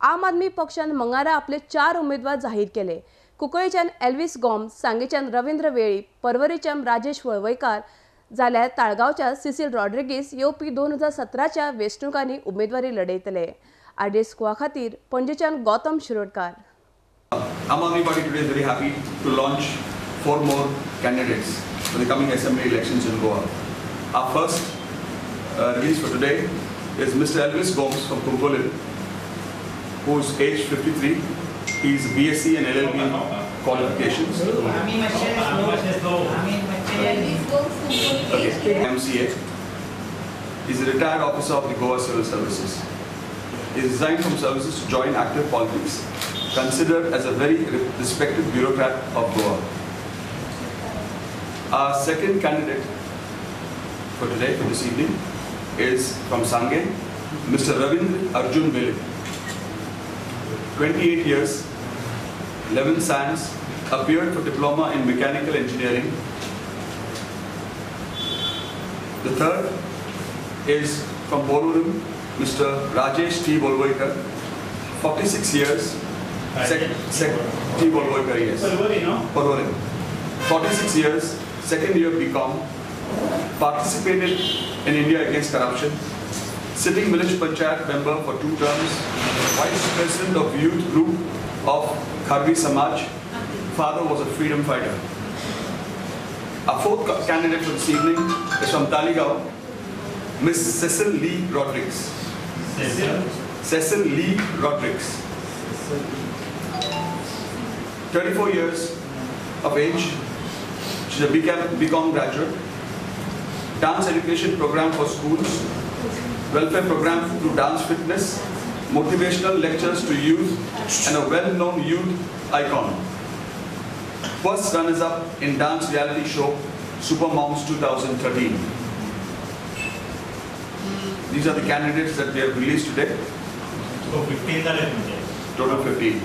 आम आदमी पक्षान मंगळारा आपले 4 उमेदवार जाहीर केले. कुंकळ्ळेच्यान एल्विस गॉम्स, सांगेच्यान रवींद्र वेळी, पर्वरीच्यान राजेश वळवयकार जाल्यार ताळगांवच्या सिसील रॉड्रिगीस येवपी 2017च्या वेंचणुकांनी उमेदवारी लढयतले. आरडीएस गोवा खातीर पणजेच्यान Gautam Shirodkar. Aam Aadmi Party today is very happy to launch 4 more candidates for the coming assembly elections in Goa. Our first release for today is Mr. Elvis Gomes from Kumpolil, who is aged 53. He is BSc and LLB qualifications. Okay, MCA. He is a retired officer of the Goa Civil Services. He resigned from services to join active politics, considered as a very respected bureaucrat of Goa. Our second candidate for today, for this evening, is from Sange, Mr. Ravindra Arjun Vele. 28 years, 11 sands, appeared for diploma in mechanical engineering. The third is from Porvorim, Mr. Rajesh T. Bolwaikar, 46 years, T. Bolwaikar, yes. Porvorim. 46 years, second year BCom, participated in India Against Corruption, sitting village panchayat member for 2 terms, vice president of youth group of Kharvi Samaj. Father was a freedom fighter. Our fourth candidate for this evening is from Taligaon, Miss Cecil Lee Rodrigues. Cecil Lee Rodrigues. 34 years of age. She's a BCom graduate. Dance education program for schools, welfare program through dance fitness, motivational lectures to youth, and a well-known youth icon. First runners-up in dance reality show Super Moms 2013. These are the candidates that we have released today. So 15 Total 15.